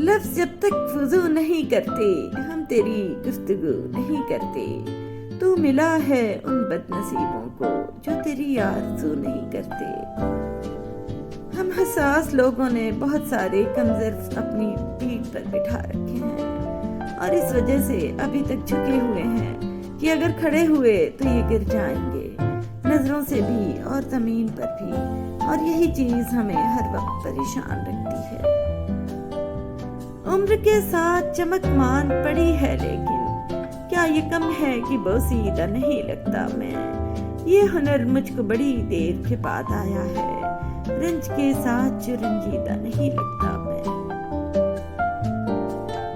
لفظ جب تک وضو نہیں کرتے ہم تیری گفتگو نہیں کرتے، تو ملا ہے ان بد نصیبوں کو جو تیری آرزو نہیں کرتے۔ ہم حساس لوگوں نے بہت سارے کمزرف اپنی پیٹھ پر بٹھا رکھے ہیں اور اس وجہ سے ابھی تک جھکے ہوئے ہیں کہ اگر کھڑے ہوئے تو یہ گر جائیں گے، نظروں سے بھی اور زمین پر بھی، اور یہی چیز ہمیں ہر وقت پریشان رکھتی ہے۔ عمر کے ساتھ چمک مان پڑی ہے، لیکن کیا یہ کم ہے کہ بوسیدہ نہیں لگتا میں؟ یہ ہنر مجھ کو بڑی دیر کے بعد آیا ہے، رنج کے ساتھ جو رنجیدہ نہیں لگتا میں۔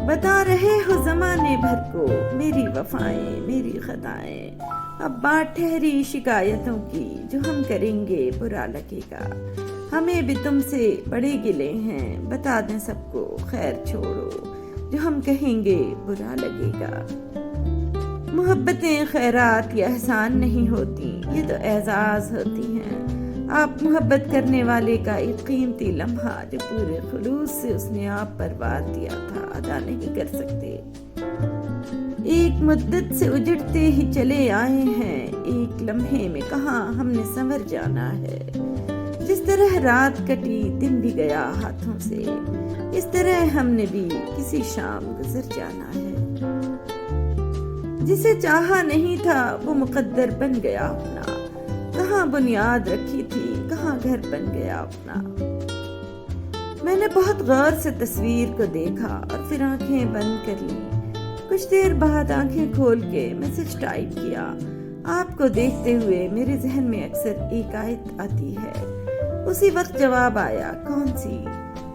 بتا رہے ہو زمانے بھر کو میری وفائیں میری خطائیں، اب بات ٹھہری شکایتوں کی، جو ہم کریں گے برا لگے گا، ہمیں بھی تم سے بڑے گلے ہیں، بتا دیں سب کو خیر چھوڑو، جو ہم کہیں گے برا لگے گا۔ محبتیں خیرات یا احسان نہیں ہوتی، یہ تو اعزاز ہوتی ہیں۔ آپ محبت کرنے والے کا ایک قیمتی لمحہ جو پورے خلوص سے اس نے آپ پر وار دیا تھا ادا نہیں کر سکتے۔ ایک مدت سے اجڑتے ہی چلے آئے ہیں، ایک لمحے میں کہاں ہم نے سنور جانا ہے۔ جس طرح رات کٹی دن بھی گیا ہاتھوں سے، اس طرح ہم نے بھی کسی شام گزر جانا ہے۔ جسے چاہا نہیں تھا وہ مقدر بن گیا اپنا، کہاں بنیاد رکھی تھی کہاں گھر بن گیا اپنا۔ میں نے بہت غور سے تصویر کو دیکھا اور پھر آنکھیں بند کر لی۔ کچھ دیر بعد آنکھیں کھول کے میسج ٹائپ کیا۔ آپ کو دیکھتے ہوئے میرے ذہن میں اکثر ایک آیت آتی ہے، اسی وقت جواب آیا، کون سی؟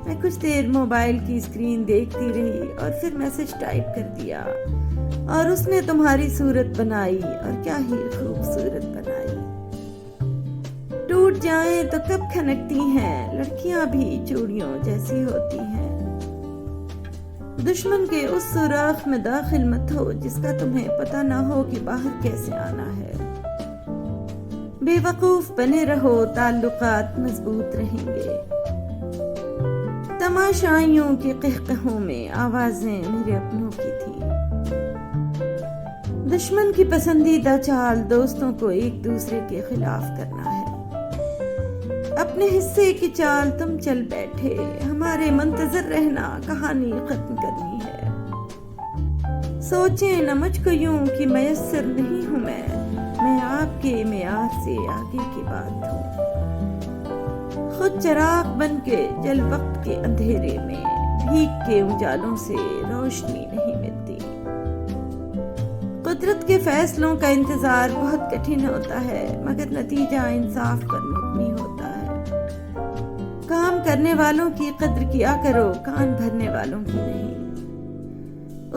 میں کچھ دیر موبائل کی اسکرین دیکھتی رہی اور پھر میسج ٹائپ کر دیا، اور اس نے تمہاری صورت بنائی اور کیا ہی خوبصورت بنائی۔ ٹوٹ جائیں تو کب کھنکتی ہیں، لڑکیاں بھی چوڑیوں جیسی ہوتی ہیں۔ دشمن کے اس سوراخ میں داخل مت ہو جس کا تمہیں پتہ نہ ہو کہ باہر کیسے آنا ہے۔ بے وقوف بنے رہو، تعلقات مضبوط رہیں گے۔ تماشائیوں کے قہقہوں میں آوازیں میرے اپنوں کی تھی۔ دشمن کی پسندیدہ چال دوستوں کو ایک دوسرے کے خلاف کرنا ہے۔ اپنے حصے کی چال تم چل بیٹھے، ہمارے منتظر رہنا کہانی ختم کرنی ہے۔ سوچیں نہ مجھ کو یوں کہ میسر نہیں ہوں میں آپ کے معیار سے آگے کی بات ہوں۔ خود چراغ بن کے جل وقت کے اندھیرے میں، بھیگ کے اجالوں سے روشنی نہیں ملتی۔ قدرت کے فیصلوں کا انتظار بہت کٹھن ہوتا ہے، مگر نتیجہ انصاف پر مبنی ہوتا ہے۔ کام کرنے والوں کی قدر کیا کرو، کان بھرنے والوں کی نہیں۔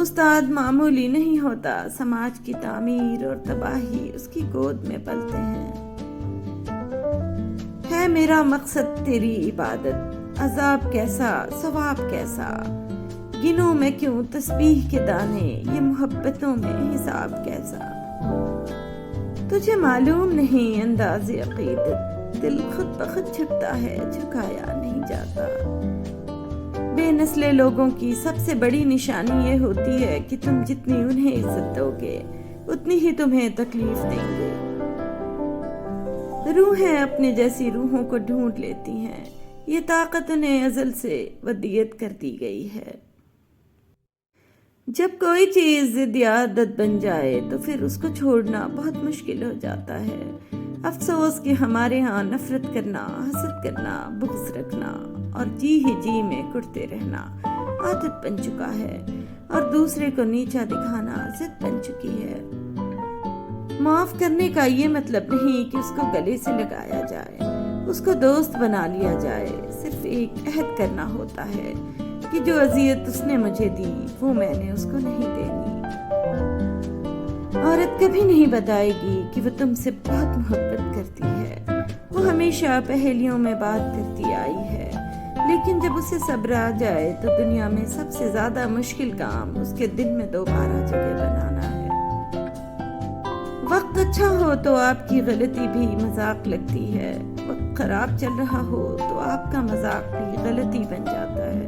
استاد معمولی نہیں ہوتا، سماج کی تعمیر اور تباہی اس کی گود میں پلتے ہیں۔ ہے میرا مقصد تیری عبادت، عذاب کیسا ثواب کیسا، گنوں میں کیوں تسبیح کے دانے، یہ محبتوں میں حساب کیسا۔ تجھے معلوم نہیں انداز عقیدت، دل خود بخود جھکتا ہے جھکایا نہیں جاتا۔ بے نسلے لوگوں کی سب سے بڑی نشانی یہ ہوتی ہے کہ تم جتنی انہیں عزت دو گے اتنی ہی تمہیں تکلیف دیں گے۔ روحیں اپنے جیسی روحوں کو ڈھونڈ لیتی ہیں، یہ طاقت انہیں ازل سے ودیت کر دی گئی ہے۔ جب کوئی چیز ضد یا عادت بن جائے تو پھر اس کو چھوڑنا بہت مشکل ہو جاتا ہے۔ افسوس کہ ہمارے ہاں نفرت کرنا، حسد کرنا، بغض رکھنا اور جی ہی جی میں کٹتے رہنا عادت بن چکا ہے، اور دوسرے کو نیچا دکھانا ضد بن چکی ہے۔ معاف کرنے کا یہ مطلب نہیں کہ اس کو گلے سے لگایا جائے، اس کو دوست بنا لیا جائے، صرف ایک عہد کرنا ہوتا ہے کہ جو اذیت اس نے مجھے دی وہ میں نے اس کو نہیں دینی۔ عورت کبھی نہیں بتائے گی کہ وہ تم سے بہت محبت کرتی ہے، وہ ہمیشہ پہیلیوں میں بات کرتی آئی ہے، لیکن جب اسے صبر آ جائے تو دنیا میں سب سے زیادہ مشکل کام اس کے دل میں دوبارہ جگہ بنانا ہے۔ وقت اچھا ہو تو آپ کی غلطی بھی مذاق لگتی ہے، وقت خراب چل رہا ہو تو آپ کا مذاق بھی غلطی بن جاتا ہے۔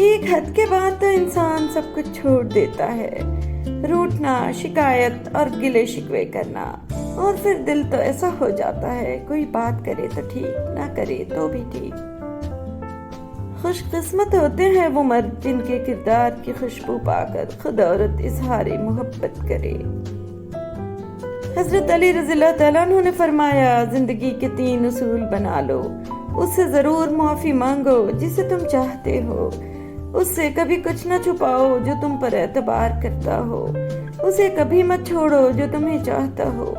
ایک حد کے بعد تو انسان سب کچھ چھوڑ دیتا ہے، روٹنا، شکایت اور گلے شکوے کرنا، اور پھر دل تو ایسا ہو جاتا ہے کوئی بات کرے تو ٹھیک، نہ کرے تو بھی ٹھیک۔ خوش قسمت ہوتے ہیں وہ مرد جن کے کردار کی خوشبو پا کر خود عورت اظہار محبت کرے۔ حضرت علی رضی اللہ تعالیٰ عنہ نے فرمایا، زندگی کے 3 اصول بنا لو، اس سے ضرور معافی مانگو جسے تم چاہتے ہو، اس سے کبھی کچھ نہ چھپاؤ جو تم پر اعتبار کرتا ہو، اسے کبھی مت چھوڑو جو تمہیں چاہتا ہو۔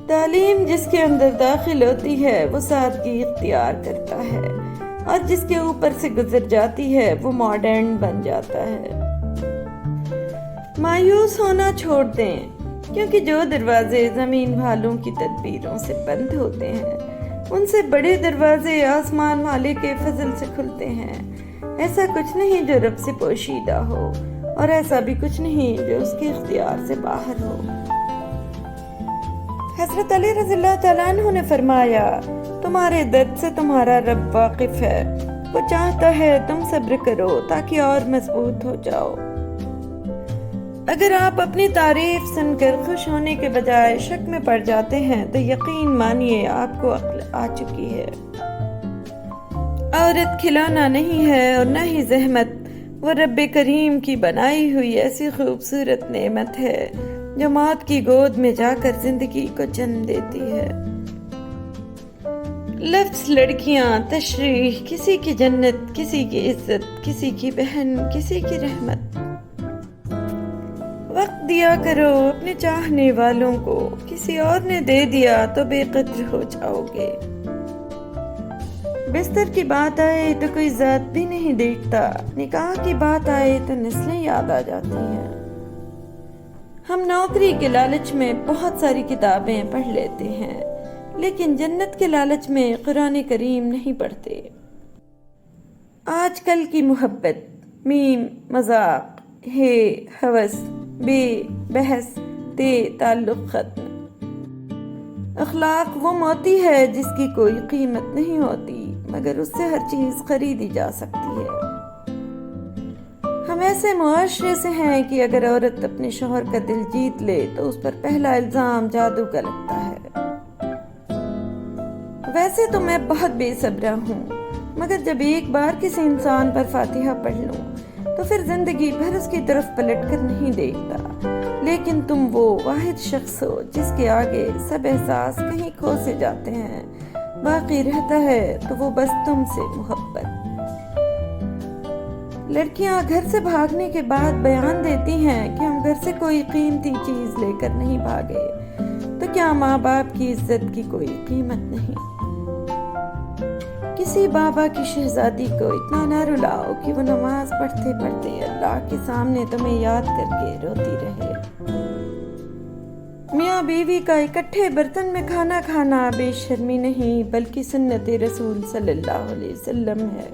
تعلیم جس کے اندر داخل ہوتی ہے وہ سادگی اختیار کرتا ہے، اور جس کے اوپر سے گزر جاتی ہے وہ ماڈرن بن جاتا ہے۔ مایوس ہونا چھوڑ دیں، کیونکہ جو دروازے زمین والوں کی تدبیروں سے بند ہوتے ہیں ان سے بڑے دروازے آسمان والے کے فضل سے کھلتے ہیں۔ ایسا کچھ نہیں جو رب سے پوشیدہ ہو، اور ایسا بھی کچھ نہیں جو اس کے اختیار سے باہر ہو۔ حضرت علی رضی اللہ تعالیٰ عنہ نے فرمایا، تمہارے درد سے تمہارا رب واقف ہے، وہ چاہتا ہے تم صبر کرو تاکہ اور مضبوط ہو جاؤ۔ اگر آپ اپنی تعریف سن کر خوش ہونے کے بجائے شک میں پڑ جاتے ہیں تو یقین مانیے آپ کو عقل آ چکی ہے۔ عورت کھلونا نہیں ہے اور نہ ہی زحمت، وہ رب کریم کی بنائی ہوئی ایسی خوبصورت نعمت ہے جو موت کی گود میں جا کر زندگی کو جنم دیتی ہے۔ لفظ لڑکیاں، تشریح، کسی کی جنت، کسی کی عزت، کسی کی بہن، کسی کی رحمت۔ وقت دیا کرو اپنے چاہنے والوں کو، کسی اور نے دے دیا تو بے قدر ہو جاؤ گے۔ بستر کی بات آئے تو کوئی ذات بھی نہیں دیکھتا، نکاح کی بات آئے تو نسلیں یاد آ جاتی ہیں۔ ہم نوکری کے لالچ میں بہت ساری کتابیں پڑھ لیتے ہیں، لیکن جنت کے لالچ میں قرآن کریم نہیں پڑھتے۔ آج کل کی محبت، میم، مذاق، ہے، ہوس، بے، بحث، تے، تعلق ختم۔ اخلاق وہ موتی ہے جس کی کوئی قیمت نہیں ہوتی، مگر اس سے ہر چیز خریدی جا سکتی ہے۔ ہم ایسے معاشرے سے ہیں کہ اگر عورت اپنے شوہر کا دل جیت لے تو اس پر پہلا الزام جادو کا لگتا ہے۔ ویسے تو میں بہت بے صبرا ہوں، مگر جب ایک بار کسی انسان پر فاتحہ پڑھ لوں تو پھر زندگی بھر اس کی طرف پلٹ کر نہیں دیکھتا۔ لیکن تم وہ واحد شخص ہو جس کے آگے سب احساس کہیں کھو سے جاتے ہیں، باقی رہتا ہے تو وہ بس تم سے محبت۔ لڑکیاں گھر سے بھاگنے کے بعد بیان دیتی ہیں کہ ہم گھر سے کوئی قیمتی چیز لے کر نہیں بھاگے، تو کیا ماں باپ کی عزت کی کوئی قیمت نہیں؟ کسی بابا کی شہزادی کو اتنا نہ رلاؤ کہ وہ نماز پڑھتے پڑھتے اللہ کے سامنے تمہیں یاد کر کے روتی رہے۔ میاں بیوی کا اکٹھے برتن میں کھانا کھانا بے شرمی نہیں بلکہ سنت رسول صلی اللہ علیہ وسلم ہے۔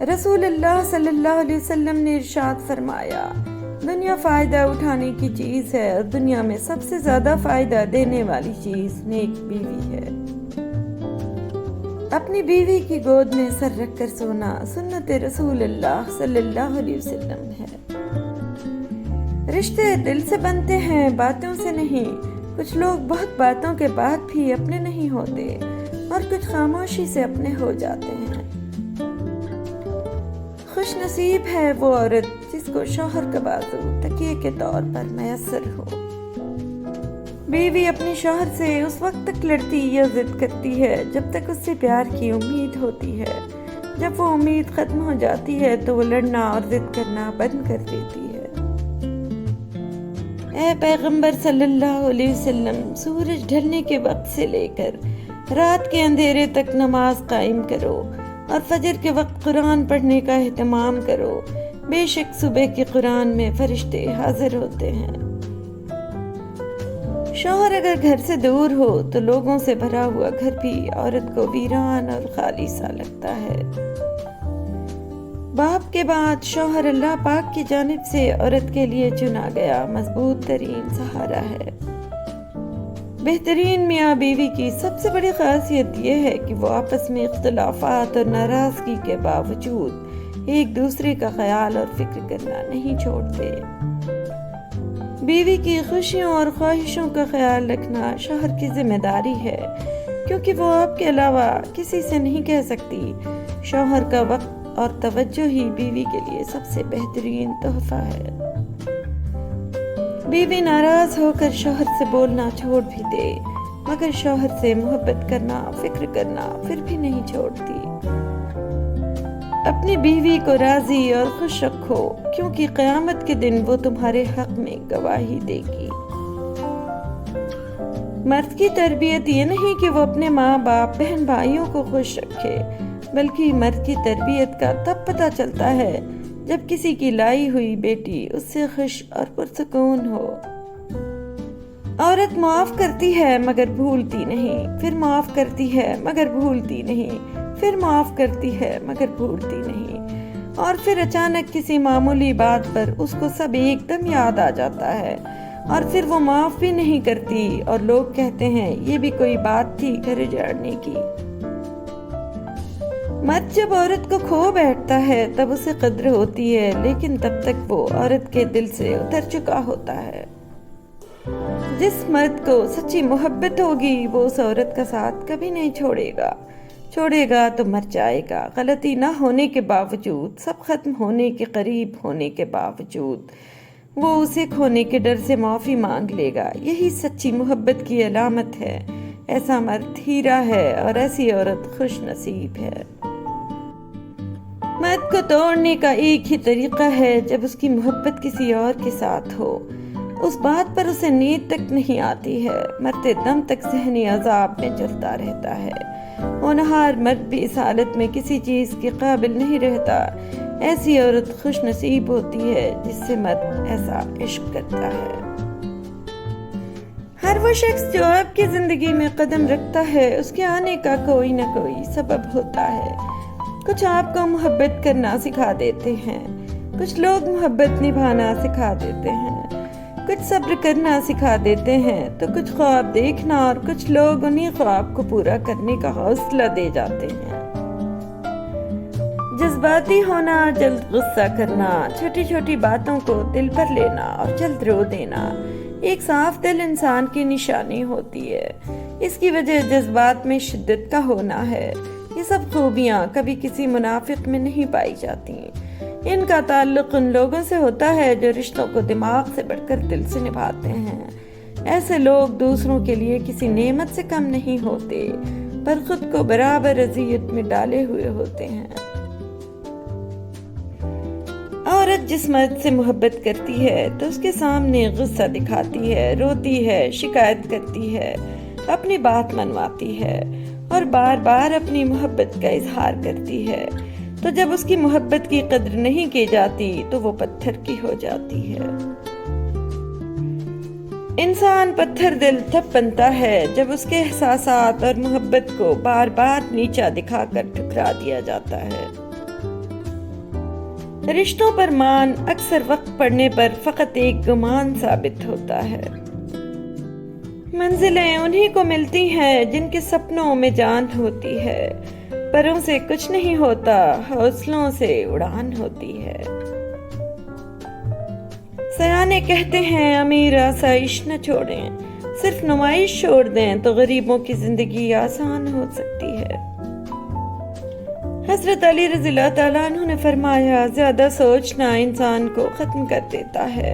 رسول اللہ صلی اللہ علیہ وسلم نے ارشاد فرمایا، دنیا فائدہ اٹھانے کی چیز ہے اور دنیا میں سب سے زیادہ فائدہ دینے والی چیز نیک بیوی ہے۔ اپنی بیوی کی گود میں سر رکھ کر سونا سنت رسول اللہ صلی اللہ علیہ وسلم ہے۔ رشتے دل سے بنتے ہیں، باتوں سے نہیں۔ کچھ لوگ بہت باتوں کے بعد بھی اپنے نہیں ہوتے اور کچھ خاموشی سے اپنے ہو جاتے ہیں۔ خوش نصیب ہے وہ عورت جس کو شوہر کا بازو تکیے کے طور پر میسر ہو۔ بیوی اپنے شوہر سے اس وقت تک لڑتی یا ضد کرتی ہے جب تک اس سے پیار کی امید ہوتی ہے۔ جب وہ امید ختم ہو جاتی ہے تو وہ لڑنا اور ضد کرنا بند کر دیتی ہے۔ اے پیغمبر صلی اللہ علیہ وسلم، سورج ڈھلنے کے وقت سے لے کر رات کے اندھیرے تک نماز قائم کرو اور فجر کے وقت قرآن پڑھنے کا اہتمام کرو، بے شک صبح کے قرآن میں فرشتے حاضر ہوتے ہیں۔ شوہر اگر گھر سے دور ہو تو لوگوں سے بھرا ہوا گھر بھی عورت کو ویران اور خالی سا لگتا ہے۔ باپ کے بعد شوہر اللہ پاک کی جانب سے عورت کے لیے چنا گیا مضبوط ترین سہارا ہے۔ بہترین میاں بیوی کی سب سے بڑی خاصیت یہ ہے کہ وہ آپس میں اختلافات اور ناراضگی کے باوجود ایک دوسرے کا خیال اور فکر کرنا نہیں چھوڑتے۔ بیوی کی خوشیوں اور خواہشوں کا خیال رکھنا شوہر کی ذمہ داری ہے، کیونکہ وہ آپ کے علاوہ کسی سے نہیں کہہ سکتی۔ شوہر کا وقت اور توجہ ہی بیوی کے لیے سب سے بہترین تحفہ ہے۔ بیوی ناراض ہو کر شوہر سے بولنا چھوڑ بھی دے، مگر شوہر سے محبت کرنا، فکر کرنا پھر بھی نہیں چھوڑتی۔ اپنی بیوی کو راضی اور خوش رکھو، کیونکہ قیامت کے دن وہ تمہارے حق میں گواہی دے گی۔ مرد کی تربیت یہ نہیں کہ وہ اپنے ماں باپ بہن بھائیوں کو خوش رکھے، بلکہ مرد کی تربیت کا تب پتہ چلتا ہے جب کسی کی لائی ہوئی بیٹی اس سے خوش اور پرسکون ہو۔ عورت معاف کرتی ہے مگر بھولتی نہیں، پھر معاف کرتی ہے مگر بھولتی نہیں، پھر معاف کرتی ہے مگر بھولتی نہیں، اور پھر اچانک کسی معمولی بات پر اس کو سب ایک دم یاد آ جاتا ہے، اور پھر وہ معاف بھی نہیں کرتی، اور لوگ کہتے ہیں یہ بھی کوئی بات تھی گھر اجاڑنے کی۔ مرد جب عورت کو کھو بیٹھتا ہے تب اسے قدر ہوتی ہے، لیکن تب تک وہ عورت کے دل سے اتر چکا ہوتا ہے۔ جس مرد کو سچی محبت ہوگی وہ اس عورت کا ساتھ کبھی نہیں چھوڑے گا تو مر جائے گا۔ غلطی نہ ہونے کے باوجود، سب ختم ہونے کے قریب ہونے کے باوجود وہ اسے کھونے کے ڈر سے معافی مانگ لے گا۔ یہی سچی محبت کی علامت ہے۔ ایسا مرد ہیرا ہے اور ایسی عورت خوش نصیب ہے۔ مرد کو توڑنے کا ایک ہی طریقہ ہے، جب اس کی محبت کسی اور کے ساتھ ہو، اس بات پر اسے نیند تک نہیں آتی ہے، مرتے دم تک ذہنی عذاب میں جلتا رہتا ہے۔ ہونہار مرد بھی اس حالت میں کسی چیز کے قابل نہیں رہتا۔ ایسی عورت خوش نصیب ہوتی ہے جس سے مرد ایسا عشق کرتا ہے۔ ہر وہ شخص جو آپ کی زندگی میں قدم رکھتا ہے، اس کے آنے کا کوئی نہ کوئی سبب ہوتا ہے۔ کچھ آپ کو محبت کرنا سکھا دیتے ہیں، کچھ لوگ محبت نبھانا سکھا دیتے ہیں، کچھ صبر کرنا سکھا دیتے ہیں، تو کچھ خواب دیکھنا، اور کچھ لوگ انہی خواب کو پورا کرنے کا حوصلہ دے جاتے ہیں۔ جذباتی ہونا، جلد غصہ کرنا، چھوٹی چھوٹی باتوں کو دل پر لینا اور جلد رو دینا ایک صاف دل انسان کی نشانی ہوتی ہے۔ اس کی وجہ جذبات میں شدت کا ہونا ہے۔ یہ سب خوبیاں کبھی کسی منافق میں نہیں پائی جاتی۔ ان کا تعلق ان لوگوں سے ہوتا ہے جو رشتوں کو دماغ سے بڑھ کر دل سے نبھاتے ہیں۔ ایسے لوگ دوسروں کے لیے کسی نعمت سے کم نہیں ہوتے، پر خود کو برابر اذیت میں ڈالے ہوئے ہوتے ہیں۔ عورت جس مرد سے محبت کرتی ہے تو اس کے سامنے غصہ دکھاتی ہے، روتی ہے، شکایت کرتی ہے، اپنی بات منواتی ہے اور بار بار اپنی محبت کا اظہار کرتی ہے، تو جب اس کی محبت کی قدر نہیں کی جاتی تو وہ پتھر کی ہو جاتی ہے۔ انسان پتھر دل تب بنتا ہے جب اس کے احساسات اور محبت کو بار بار نیچا دکھا کر ٹھکرا دیا جاتا ہے۔ رشتوں پر مان اکثر وقت پڑنے پر فقط ایک گمان ثابت ہوتا ہے۔ منزلیں انہی کو ملتی ہیں جن کے سپنوں میں جان ہوتی ہے، پروں سے کچھ نہیں ہوتا، حوصلوں سے اڑان ہوتی ہے۔ سیانے کہتے ہیں امیر آسائش نہ چھوڑیں، صرف نمائش چھوڑ دیں تو غریبوں کی زندگی آسان ہو سکتی ہے۔ حضرت علی رضی اللہ تعالیٰ عنہ نے فرمایا، زیادہ سوچنا انسان کو ختم کر دیتا ہے،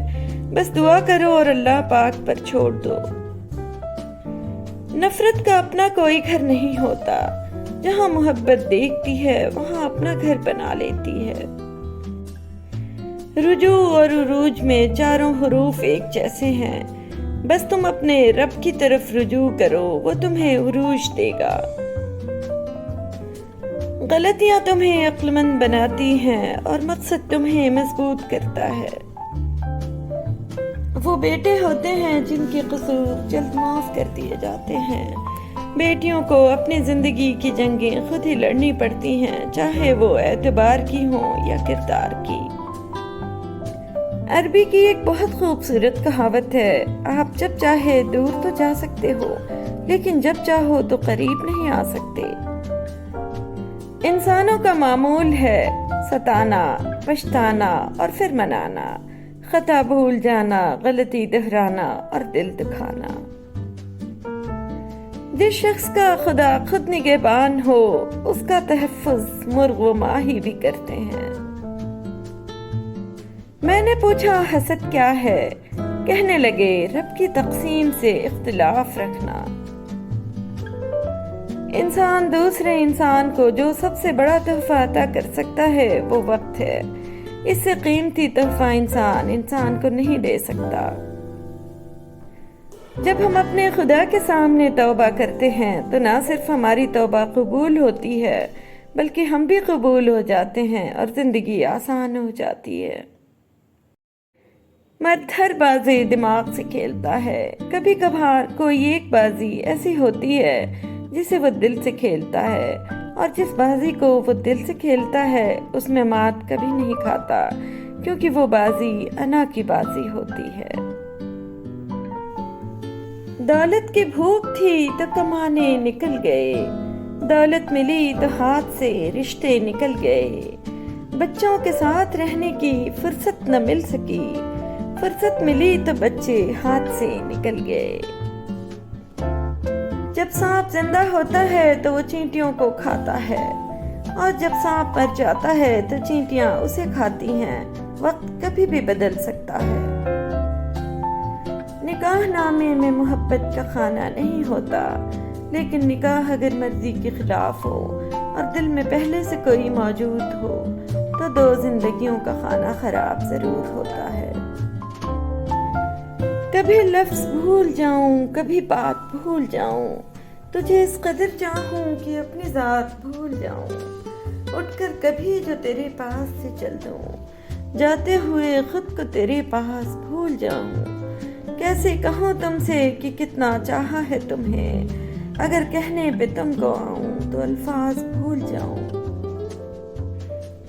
بس دعا کرو اور اللہ پاک پر چھوڑ دو۔ نفرت کا اپنا کوئی گھر نہیں ہوتا، جہاں محبت دیکھتی ہے وہاں اپنا گھر بنا لیتی ہے۔ رجوع اور عروج میں چاروں حروف ایک جیسے ہیں، بس تم اپنے رب کی طرف رجوع کرو، وہ تمہیں عروج دے گا۔ غلطیاں تمہیں عقل مند بناتی ہیں اور مقصد تمہیں مضبوط کرتا ہے۔ وہ بیٹے ہوتے ہیں جن کے قصور جلد معاف کر دیے جاتے ہیں۔ بیٹیوں کو اپنی زندگی کی جنگیں خود ہی لڑنی پڑتی ہیں، چاہے وہ اعتبار کی ہوں یا کردار کی۔ عربی کی ایک بہت خوبصورت کہاوت ہے، آپ جب چاہے دور تو جا سکتے ہو، لیکن جب چاہو تو قریب نہیں آ سکتے۔ انسانوں کا معمول ہے ستانا، پچھتانا اور پھر منانا، خطا بھول جانا، غلطی دہرانا اور دل دکھانا۔ جس شخص کا خدا خود نگہبان ہو، اس کا تحفظ مرغ و ماہی بھی کرتے ہیں۔ میں نے پوچھا حسد کیا ہے؟ کہنے لگے رب کی تقسیم سے اختلاف رکھنا۔ انسان دوسرے انسان کو جو سب سے بڑا تحفہ عطا کر سکتا ہے وہ وقت ہے۔ اس سے قیمتی تحفہ انسان کو نہیں دے سکتا۔ جب ہم اپنے خدا کے سامنے توبہ کرتے ہیں تو نہ صرف ہماری توبہ قبول ہوتی ہے بلکہ ہم بھی قبول ہو جاتے ہیں اور زندگی آسان ہو جاتی ہے۔ مرد ہر بازی دماغ سے کھیلتا ہے، کبھی کبھار کوئی ایک بازی ایسی ہوتی ہے جسے وہ دل سے کھیلتا ہے، اور جس بازی کو وہ دل سے کھیلتا ہے اس میں مات کبھی نہیں کھاتا، کیونکہ وہ بازی انا کی بازی ہوتی ہے۔ دولت کی بھوک تھی تو کمانے نکل گئے، دولت ملی تو ہاتھ سے رشتے نکل گئے، بچوں کے ساتھ رہنے کی فرصت نہ مل سکی، فرصت ملی تو بچے ہاتھ سے نکل گئے۔ جب سانپ زندہ ہوتا ہے تو وہ چینٹیوں کو کھاتا ہے، اور جب سانپ مر جاتا ہے تو چینٹیاں اسے کھاتی ہیں۔ وقت کبھی بھی بدل سکتا ہے۔ نکاح نامے میں محبت کا خانہ نہیں ہوتا، لیکن نکاح اگر مرضی کے خلاف ہو اور دل میں پہلے سے کوئی موجود ہو تو دو زندگیوں کا خانہ خراب ضرور ہوتا ہے۔ کبھی لفظ بھول جاؤں، کبھی بات بھول جاؤں، تجھے اس قدر چاہوں کہ اپنی ذات بھول جاؤں، اٹھ کر کبھی جو تیرے پاس سے چل دوں، جاتے ہوئے خود کو تیرے پاس بھول جاؤں۔ کیسے کہوں تم سے کہ کتنا چاہا ہے تمہیں، اگر کہنے پہ تم کو آؤں تو الفاظ بھول جاؤں۔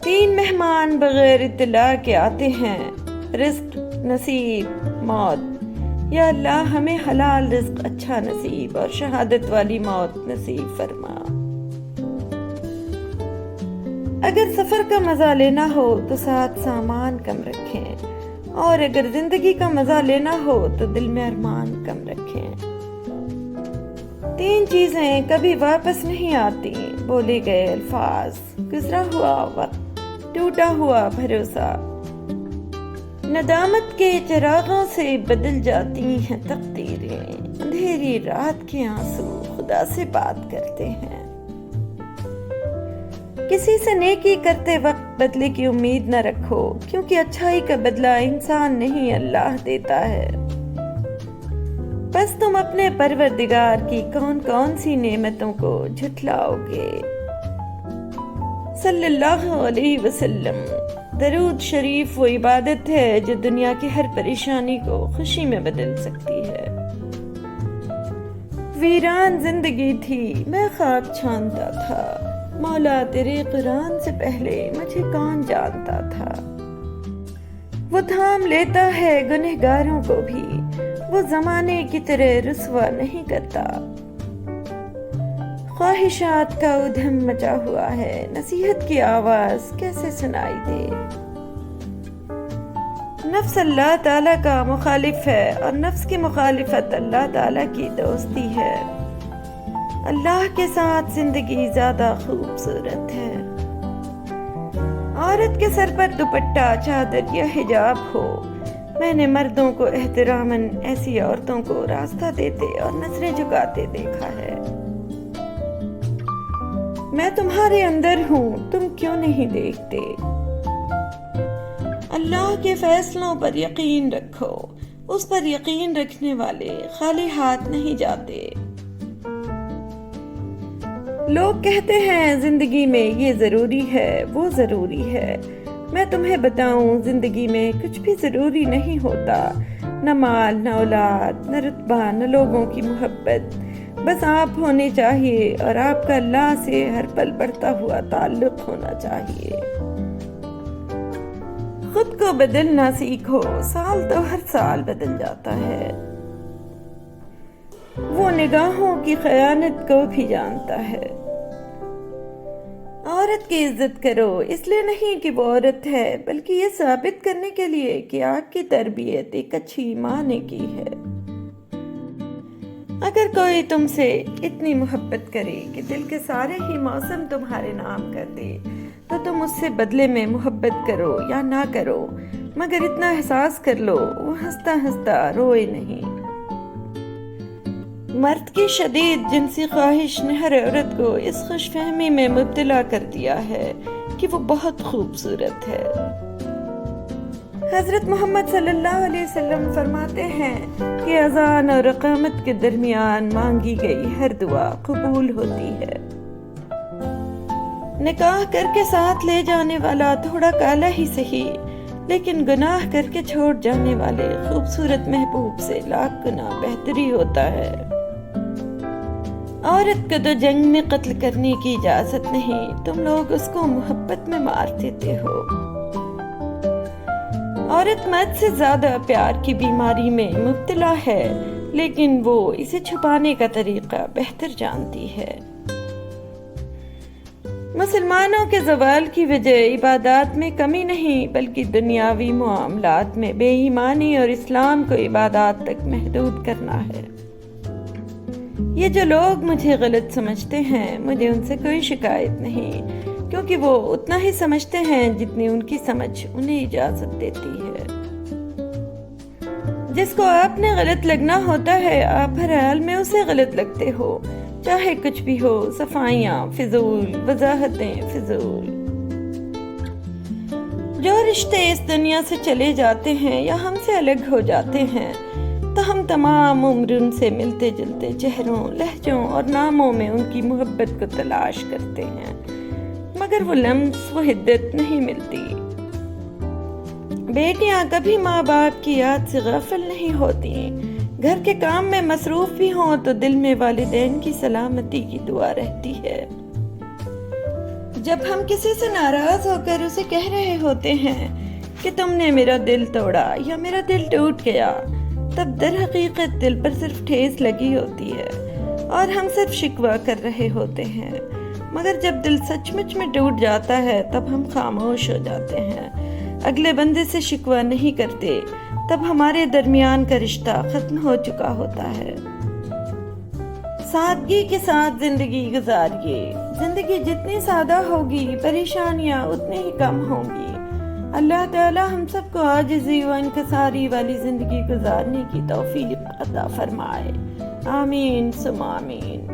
3 مہمان بغیر اطلاع کے آتے ہیں، رزق، نصیب، موت۔ یا اللہ ہمیں حلال رزق اچھا نصیب اور شہادت والی موت نصیب فرما۔ اگر سفر کا مزہ لینا ہو تو ساتھ سامان کم رکھیں، اور اگر زندگی کا مزہ لینا ہو تو دل میں ارمان کم رکھیں۔ 3 چیزیں کبھی واپس نہیں آتی، بولے گئے الفاظ، گزرا ہوا وقت، ٹوٹا ہوا بھروسہ۔ ندامت کے چراغوں سے بدل جاتی ہیں تقدیریں، اندھیری رات کے آنسو خدا سے بات کرتے ہیں۔ کسی سے نیکی کرتے وقت بدلے کی امید نہ رکھو، کیونکہ اچھائی کا بدلہ انسان نہیں اللہ دیتا ہے۔ بس تم اپنے پروردگار کی کون کون سی نعمتوں کو جھٹلاؤ گے۔ صلی اللہ علیہ وسلم۔ درود شریف وہ عبادت ہے جو دنیا کی ہر پریشانی کو خوشی میں بدل سکتی ہے۔ ویران زندگی تھی، میں خواب چھانتا تھا، مولا تیرے قرآن سے پہلے مجھے کون جانتا تھا۔ وہ تھام لیتا ہے گنہگاروں کو بھی، وہ زمانے کی طرح رسوا نہیں کرتا۔ خواہشات کا ادھم مچا ہوا ہے، نصیحت کی آواز کیسے سنائی دے۔ نفس اللہ تعالیٰ کا مخالف ہے، اور نفس کی مخالفت اللہ تعالیٰ کی دوستی ہے۔ اللہ کے ساتھ زندگی زیادہ خوبصورت ہے۔ عورت کے سر پر دوپٹہ، چادر یا حجاب ہو، میں نے مردوں کو احتراماً ایسی عورتوں کو راستہ دیتے اور نظریں جھکاتے دیکھا ہے۔ میں تمہارے اندر ہوں، تم کیوں نہیں دیکھتے؟ اللہ کے فیصلوں پر یقین رکھو، اس پر یقین رکھنے والے خالی ہاتھ نہیں جاتے۔ لوگ کہتے ہیں زندگی میں یہ ضروری ہے، وہ ضروری ہے۔ میں تمہیں بتاؤں زندگی میں کچھ بھی ضروری نہیں ہوتا، نہ مال، نہ اولاد، نہ رتبہ، نہ لوگوں کی محبت۔ بس آپ ہونے چاہیے، اور آپ کا اللہ سے ہر پل بڑھتا ہوا تعلق ہونا چاہیے۔ خود کو بدلنا سیکھو، سال تو ہر سال بدل جاتا ہے۔ وہ نگاہوں کی خیانت کو بھی جانتا ہے۔ عورت کی عزت کرو، اس لیے نہیں کہ وہ عورت ہے، بلکہ یہ ثابت کرنے کے لیے کہ آپ کی تربیت ایک اچھی ماں نے کی ہے۔ اگر کوئی تم سے اتنی محبت کرے کہ دل کے سارے ہی موسم تمہارے نام کر دے، تو تم اس سے بدلے میں محبت کرو یا نہ کرو، مگر اتنا احساس کر لو وہ ہنستا ہنستا روئے نہیں۔ مرد کی شدید جنسی خواہش نے ہر عورت کو اس خوش فہمی میں مبتلا کر دیا ہے کہ وہ بہت خوبصورت ہے۔ حضرت محمد صلی اللہ علیہ وسلم فرماتے ہیں کہ اذان اور اقامت کے درمیان مانگی گئی ہر دعا قبول ہوتی ہے۔ نکاح کر کے ساتھ لے جانے والا تھوڑا کالا ہی سہی، لیکن گناہ کر کے چھوڑ جانے والے خوبصورت محبوب سے لاکھ گنا بہتری ہوتا ہے۔ عورت کو تو جنگ میں قتل کرنے کی اجازت نہیں، تم لوگ اس کو محبت میں مار دیتے ہو۔ عورت مرد سے زیادہ پیار کی بیماری میں مبتلا ہے، لیکن وہ اسے چھپانے کا طریقہ بہتر جانتی ہے۔ مسلمانوں کے زوال کی وجہ عبادات میں کمی نہیں، بلکہ دنیاوی معاملات میں بے ایمانی اور اسلام کو عبادات تک محدود کرنا ہے۔ یہ جو لوگ مجھے غلط سمجھتے ہیں، مجھے ان سے کوئی شکایت نہیں، کیونکہ وہ اتنا ہی سمجھتے ہیں جتنی ان کی سمجھ انہیں اجازت دیتی ہے۔ جس کو آپ نے غلط لگنا ہوتا ہے، آپ ہر حال میں اسے غلط لگتے ہو، چاہے کچھ بھی ہو، صفائیاں فضول، وضاحتیں فضول۔ جو رشتے اس دنیا سے چلے جاتے ہیں یا ہم سے الگ ہو جاتے ہیں، تو ہم تمام عمر ان سے ملتے جلتے چہروں، لہجوں اور ناموں میں ان کی محبت کو تلاش کرتے ہیں، مگر وہ لمس، وہ حدت نہیں ملتی۔ بیٹیاں کبھی ماں باپ کی یاد سے غافل نہیں ہوتی، گھر کے کام میں مصروف بھی ہوں تو دل میں والدین کی سلامتی کی دعا رہتی ہے۔ جب ہم کسی سے ناراض ہو کر اسے کہہ رہے ہوتے ہیں کہ تم نے میرا دل توڑا یا میرا دل ٹوٹ گیا، تب در حقیقت دل پر صرف ٹھیس لگی ہوتی ہے اور ہم صرف شکوہ کر رہے ہوتے ہیں، مگر جب دل سچ مچ میں ٹوٹ جاتا ہے تب ہم خاموش ہو جاتے ہیں، اگلے بندے سے شکوہ نہیں کرتے، تب ہمارے درمیان کا رشتہ ختم ہو چکا ہوتا ہے۔ سادگی کے ساتھ زندگی گزاریے، زندگی جتنی سادہ ہوگی پریشانیاں اتنی ہی کم ہوں گی۔ اللہ تعالی ہم سب کو عاجزی و انکساری والی زندگی گزارنے کی توفیق عطا فرمائے، آمین ثم آمین۔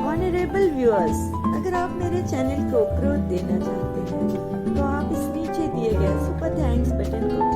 آنریبل ویورز، اگر آپ میرے چینل کو گروتھ دینا چاہتے ہیں تو آپ اس نیچے دیے گئے سپر تھینکس بٹن کو